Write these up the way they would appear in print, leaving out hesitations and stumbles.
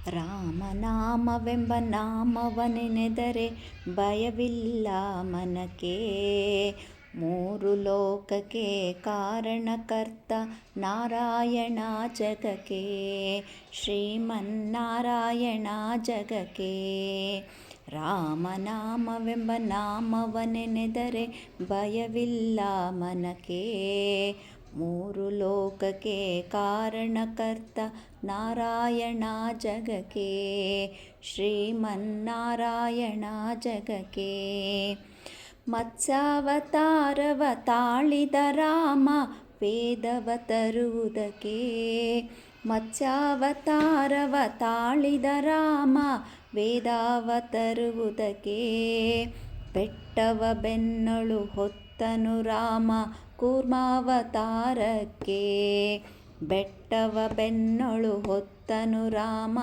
ರಾಮನಾಮವೆಂಬ ನಾಮವನೆನೆದರೆ ಭಯವಿಲ್ಲ ಮನಕ್ಕೆ. ಮೂರು ಲೋಕಕ್ಕೆ ಕಾರಣಕರ್ತ ನಾರಾಯಣ ಜಗಕ್ಕೆ, ಶ್ರೀಮನ್ನಾರಾಯಣ ಜಗಕ್ಕೆ. ರಾಮನಾಮವೆಂಬ ನಾಮವನೆನೆದರೆ ಭಯವಿಲ್ಲ ಮನಕ್ಕೆ. ಮೂರು ಲೋಕಕ್ಕೆ ಕಾರಣಕರ್ತ ನಾರಾಯಣ ಜಗಕ್ಕೆ, ಶ್ರೀಮನ್ನಾರಾಯಣ ಜಗಕ್ಕೆ. ಮತ್ಸ್ಯಾವತಾರವ ತಾಳಿದ ರಾಮ ವೇದವ ತರುವುದಕ್ಕೆ. ಮತ್ಸ್ಯಾವತಾರವ ತಾಳಿದ ರಾಮ ವೇದವ ತರುವುದಕ್ಕೆ. ಬೆಟ್ಟವ ಬೆನ್ನಳು ಹೊತ್ತನು ರಾಮ ಕೂರ್ಮಾವತಾರಕ್ಕೆ. ಬೆಟ್ಟವ ಬೆನ್ನಳು ಹೊತ್ತನು ರಾಮ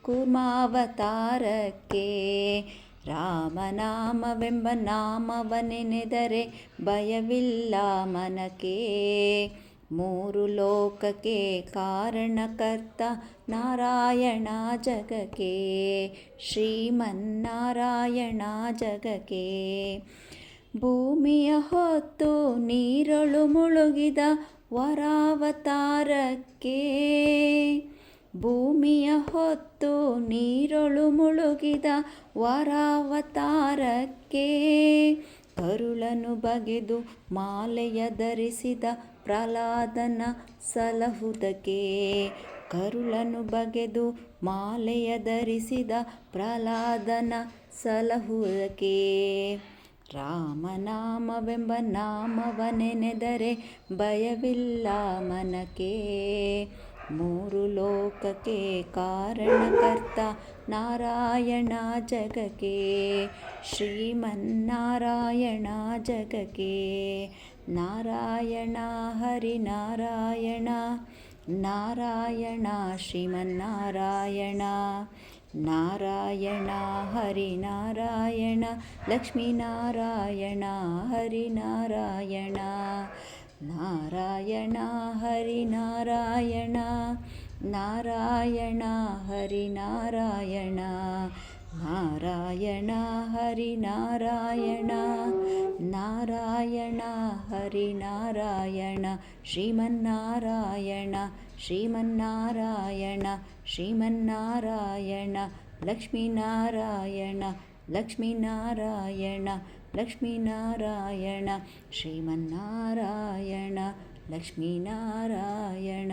ಕೂರ್ಮಾವತಾರಕ್ಕೆ. ರಾಮನಾಮವೆಂಬ ನಾಮವನೆನೆದರೆ ಭಯವಿಲ್ಲ ಮನಕ್ಕೆ. ಮೂರು ಲೋಕಕ್ಕೆ ಕಾರಣಕರ್ತ ನಾರಾಯಣ ಜಗಕ್ಕೆ, ಶ್ರೀಮನ್ನಾರಾಯಣ ಜಗಕ್ಕೆ. ಭೂಮಿಯ ಹೊತ್ತು ನೀರಳು ಮುಳುಗಿದ ವರಾವತಾರಕ್ಕೆ. ಭೂಮಿಯ ಹೊತ್ತು ನೀರಳು ಮುಳುಗಿದ ವರಾವತಾರಕ್ಕೆ. ಕರುಳನು ಬಗೆದು ಮಾಲೆಯ ಧರಿಸಿದ ಪ್ರಹ್ಲಾದನ ಸಲಹುವುದಕ್ಕೆ. ಕರುಳನು ಬಗೆದು ಮಾಲೆಯ ಧರಿಸಿದ ಪ್ರಹ್ಲಾದನ ಸಲಹುವುದಕ್ಕೆ. ರಾಮನಾಮವೆಂಬ ನಾಮವನೆನೆದರೆ ಭಯವಿಲ್ಲ ಮನಕ್ಕೆ. ಮೂರು ಲೋಕಕ್ಕೆ ಕಾರಣಕರ್ತ ನಾರಾಯಣ ಜಗಕ್ಕೆ, ಶ್ರೀಮನ್ನಾರಾಯಣ ಜಗಕ್ಕೆ. ನಾರಾಯಣ ಹರಿನಾರಾಯಣ, ನಾರಾಯಣ ಶ್ರೀಮನ್ನಾರಾಯಣ. ನಾರಾಯಣ ಹರಿನಾರಾಯಣ, ಲಕ್ಷ್ಮೀನಾರಾಯಣ ಹರಿನಾರಾಯಣ. ನಾರಾಯಣ ಹರಿನಾರಾಯಣ, ನಾರಾಯಣ ಹರಿನಾರಾಯಣ. ನಾರಾಯಣ ಹರಿನಾರಾಯಣ, ನಾರಾಯಣ ಹರಿನಾರಾಯಣ. ಶ್ರೀಮನ್ನಾರಾಯಣ ಶ್ರೀಮನ್ನಾರಾಯಣ ಶ್ರೀಮನ್ನಾರಾಯಣ. ಲಕ್ಷ್ಮೀನಾರಾಯಣ ಲಕ್ಷ್ಮೀನಾರಾಯಣ ಲಕ್ಷ್ಮೀನಾರಾಯಣ. ಶ್ರೀಮನ್ನಾರಾಯಣ ಲಕ್ಷ್ಮೀನಾರಾಯಣ.